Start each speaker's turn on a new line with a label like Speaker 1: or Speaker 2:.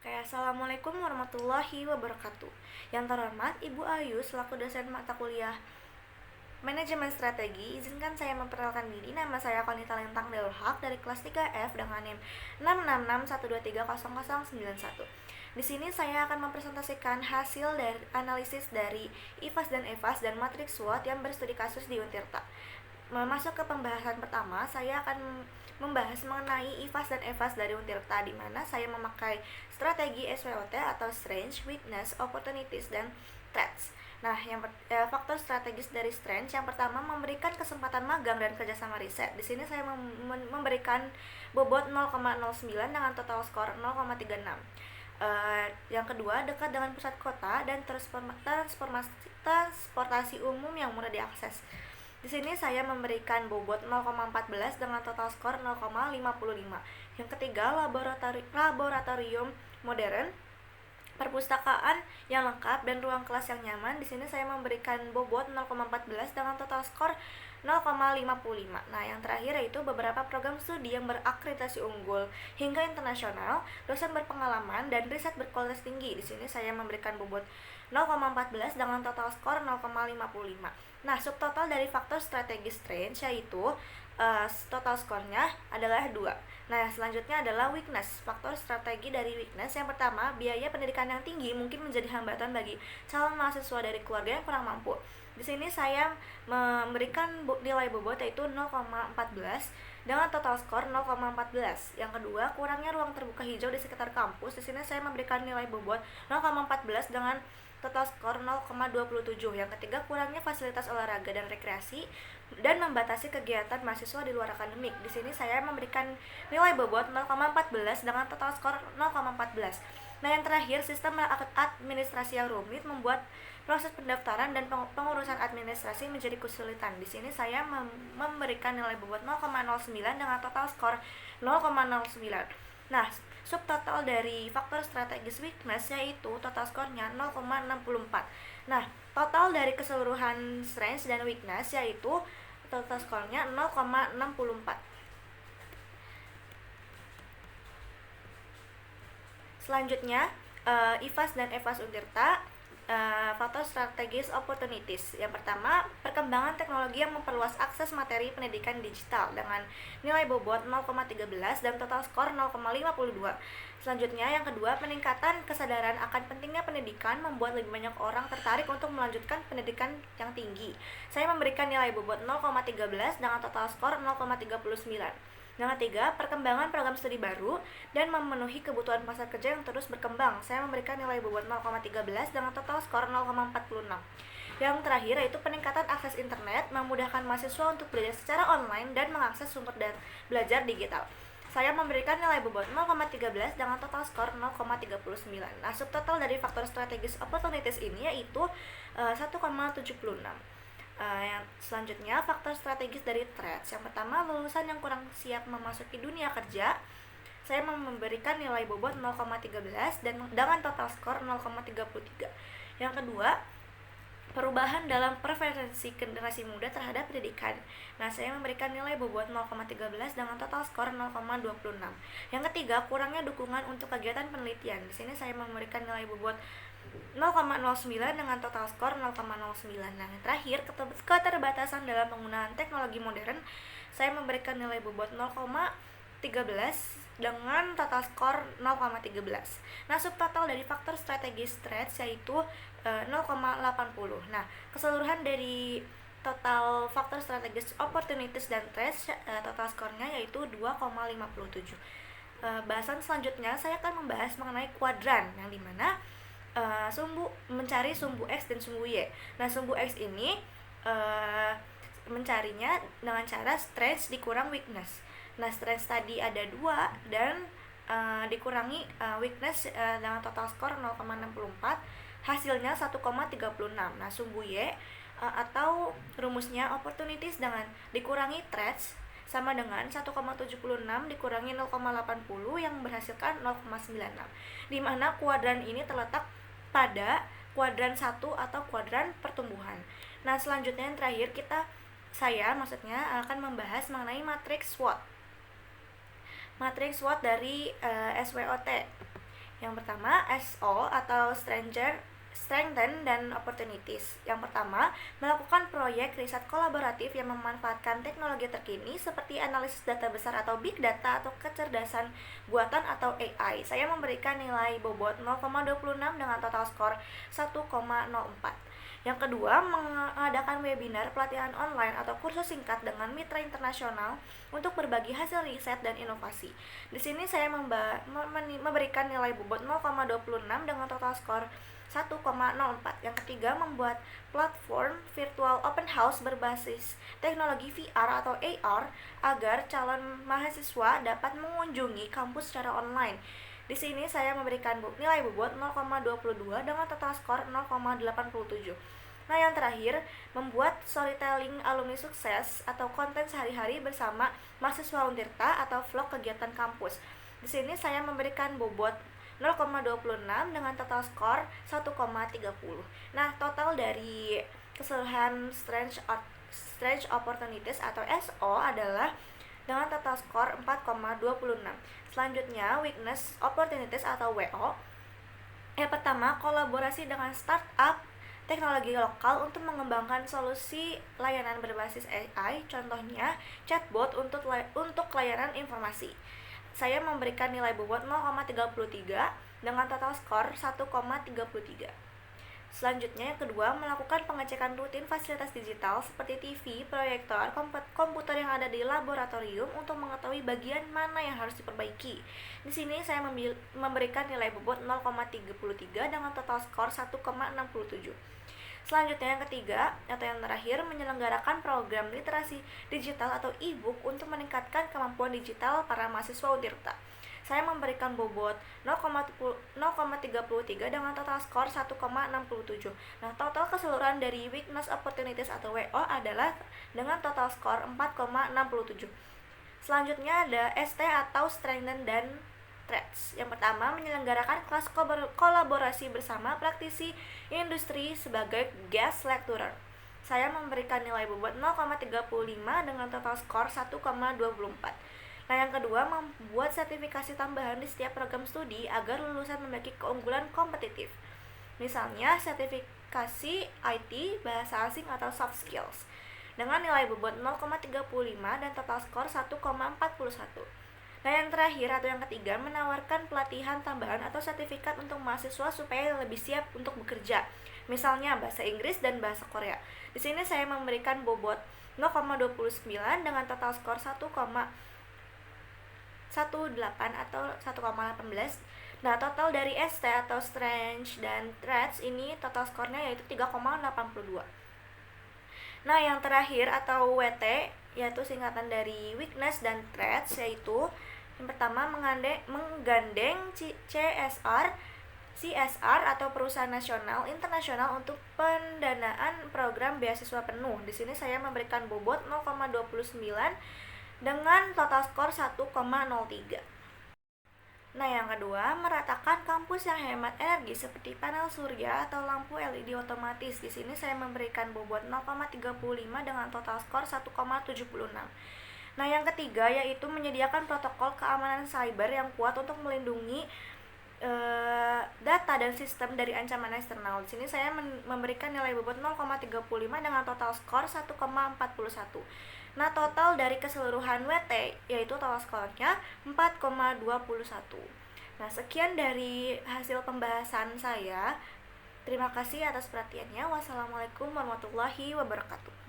Speaker 1: Oke, Assalamualaikum warahmatullahi wabarakatuh. Yang terhormat Ibu Ayu selaku dosen mata kuliah Manajemen Strategi, izinkan saya memperkenalkan diri. Nama saya Konita Lintang Deul Haq dari kelas 3F dengan NIM 66612300091. Di sini saya akan mempresentasikan hasil dari analisis dari IFAS dan EFAS dan matriks SWOT yang berstudi kasus di Untirta. Masuk ke pembahasan pertama, saya akan membahas mengenai IFAS dan EFAS dari Untirta, di mana saya memakai strategi SWOT atau Strengths, Weakness, Opportunities, dan Threats. Nah, faktor strategis dari Strengths yang pertama memberikan kesempatan magang dan kerjasama riset. Di sini saya memberikan bobot 0,09 dengan total skor 0,36. Yang kedua, dekat dengan pusat kota dan transportasi umum yang mudah diakses. Di sini saya memberikan bobot 0,14 dengan total skor 0,55. Yang ketiga, laboratorium modern, perpustakaan yang lengkap dan ruang kelas yang nyaman. Di sini saya memberikan bobot 0,14 dengan total skor 0,55. Nah, yang terakhir yaitu beberapa program studi yang berakreditasi unggul hingga internasional, dosen berpengalaman dan riset berkualitas tinggi. Di sini saya memberikan bobot 0,14 dengan total skor 0,55. Nah, subtotal dari faktor strategis Strengths yaitu total skornya adalah 2. Nah, selanjutnya adalah weakness. Faktor strategi dari weakness yang pertama, biaya pendidikan yang tinggi mungkin menjadi hambatan bagi calon mahasiswa dari keluarga yang kurang mampu. Di sini saya memberikan nilai bobot yaitu 0,14 dengan total skor 0,14. Yang kedua, kurangnya ruang terbuka hijau di sekitar kampus. Di sini saya memberikan nilai bobot 0,14 dengan total skor 0,27. Yang ketiga, kurangnya fasilitas olahraga dan rekreasi dan membatasi kegiatan mahasiswa di luar akademik. Di sini saya memberikan nilai bobot 0,14 dengan total skor 0,14. Nah, yang terakhir, sistem administrasi yang rumit membuat proses pendaftaran dan pengurusan administrasi menjadi kesulitan. Di sini saya memberikan nilai bobot 0,09 dengan total skor 0,09. Nah, subtotal dari faktor strategis weakness yaitu total skornya 0,64. Nah, total dari keseluruhan strengths dan weakness yaitu total skornya 0,64. Selanjutnya, IFAS dan EFAS Untirta, faktor strategis opportunities. Yang pertama, perkembangan teknologi yang memperluas akses materi pendidikan digital dengan nilai bobot 0,13 dan total skor 0,52. Selanjutnya, yang kedua, peningkatan kesadaran akan pentingnya pendidikan membuat lebih banyak orang tertarik untuk melanjutkan pendidikan yang tinggi. Saya memberikan nilai bobot 0,13 dengan total skor 0,39. Yang ketiga, perkembangan program studi baru dan memenuhi kebutuhan pasar kerja yang terus berkembang. Saya memberikan nilai bobot 0,13 dengan total skor 0,46. Yang terakhir yaitu peningkatan akses internet, memudahkan mahasiswa untuk belajar secara online dan mengakses sumber belajar digital. Saya memberikan nilai bobot 0,13 dengan total skor 0,39. Nah, subtotal dari faktor strategis opportunities ini yaitu 1,76. Yang selanjutnya, faktor strategis dari threats. Yang pertama, lulusan yang kurang siap memasuki dunia kerja. Saya memberikan nilai bobot 0,13 dan dengan total skor 0,33. Yang kedua, perubahan dalam preferensi generasi muda terhadap pendidikan. Nah, saya memberikan nilai bobot 0,13 dengan total skor 0,26. Yang ketiga, kurangnya dukungan untuk kegiatan penelitian. Di sini saya memberikan nilai bobot 0,09 dengan total skor 0,09. Nah, yang terakhir, keterbatasan dalam penggunaan teknologi modern. Saya memberikan nilai bobot 0,13 dengan total skor 0,13. Nah, subtotal dari faktor strategis threats yaitu 0,80. Nah, keseluruhan dari total faktor strategis opportunities dan threats, total skornya yaitu 2,57. Bahasan selanjutnya saya akan membahas mengenai kuadran, yang dimana mencari sumbu X dan sumbu Y. Nah, sumbu X ini mencarinya dengan cara strength dikurang weakness. Nah, strength tadi ada 2 dan dikurangi weakness dengan total skor 0,64, hasilnya 1,36. Nah, sumbu Y atau rumusnya opportunities dengan dikurangi threats sama dengan 1,76 dikurangi 0,80 yang menghasilkan 0,96, di mana kuadran ini terletak pada kuadran 1 atau kuadran pertumbuhan. Nah, selanjutnya yang terakhir saya akan membahas mengenai matriks SWOT. Matriks SWOT dari SWOT. Yang pertama, SO atau Strengthen dan Opportunities. Yang pertama, melakukan proyek riset kolaboratif yang memanfaatkan teknologi terkini seperti analisis data besar atau big data atau kecerdasan buatan atau AI. Saya memberikan nilai bobot 0,26 dengan total skor 1,04. Yang kedua, mengadakan webinar pelatihan online atau kursus singkat dengan mitra internasional untuk berbagi hasil riset dan inovasi. Di sini saya memberikan nilai bobot 0,26 dengan total skor 1,04. Yang ketiga, membuat platform virtual open house berbasis teknologi VR atau AR agar calon mahasiswa dapat mengunjungi kampus secara online. Di sini saya memberikan nilai bobot 0,22 dengan total skor 0,87. Nah, yang terakhir, membuat storytelling alumni sukses atau konten sehari-hari bersama mahasiswa Untirta atau vlog kegiatan kampus. Di sini saya memberikan bobot 0,26 dengan total skor 1,30. Nah, total dari keseluruhan Strange Opportunities atau SO adalah dengan total skor 4,26. Selanjutnya, Weakness Opportunities atau WO. Yang pertama, kolaborasi dengan startup teknologi lokal untuk mengembangkan solusi layanan berbasis AI, contohnya chatbot untuk layanan informasi. Saya memberikan nilai bobot 0,33 dengan total skor 1,33. Selanjutnya, yang kedua, melakukan pengecekan rutin fasilitas digital seperti TV, proyektor, komputer yang ada di laboratorium untuk mengetahui bagian mana yang harus diperbaiki. Di sini saya memberikan nilai bobot 0,33 dengan total skor 1,67. Selanjutnya, yang ketiga atau yang terakhir, menyelenggarakan program literasi digital atau e-book untuk meningkatkan kemampuan digital para mahasiswa Untirta. Saya memberikan bobot 0,33 dengan total skor 1,67. Nah, total keseluruhan dari Weakness Opportunities atau WO adalah dengan total skor 4,67. Selanjutnya ada ST atau Strengthen dan Threats. Yang pertama, menyelenggarakan kelas kolaborasi bersama praktisi industri sebagai guest lecturer. Saya memberikan nilai bobot 0,35 dengan total skor 1,24. Nah, yang kedua, membuat sertifikasi tambahan di setiap program studi agar lulusan memiliki keunggulan kompetitif. Misalnya, sertifikasi IT, bahasa asing, atau soft skills. Dengan nilai bobot 0,35 dan total skor 1,41. Nah, yang terakhir atau yang ketiga, menawarkan pelatihan tambahan atau sertifikat untuk mahasiswa supaya lebih siap untuk bekerja. Misalnya, bahasa Inggris dan bahasa Korea. Di sini saya memberikan bobot 0,29 dengan total skor 1,18 atau 1,18. Nah, total dari ST atau Strange dan Threats ini total skornya yaitu 3,82. Nah, yang terakhir atau WT yaitu singkatan dari Weakness dan Threats, yaitu yang pertama menggandeng CSR atau perusahaan nasional internasional untuk pendanaan program beasiswa penuh. Di sini saya memberikan bobot 0,29 dengan total skor 1,03. Nah, yang kedua, meratakan kampus yang hemat energi seperti panel surya atau lampu LED otomatis. Di sini saya memberikan bobot 0,35 dengan total skor 1,76. Nah, yang ketiga yaitu menyediakan protokol keamanan cyber yang kuat untuk melindungi data dan sistem dari ancaman eksternal. Di sini saya memberikan nilai bobot 0,35 dengan total skor 1,41. Nah, total dari keseluruhan WT yaitu total skornya 4,21. Nah, sekian dari hasil pembahasan saya. Terima kasih atas perhatiannya. Wassalamualaikum warahmatullahi wabarakatuh.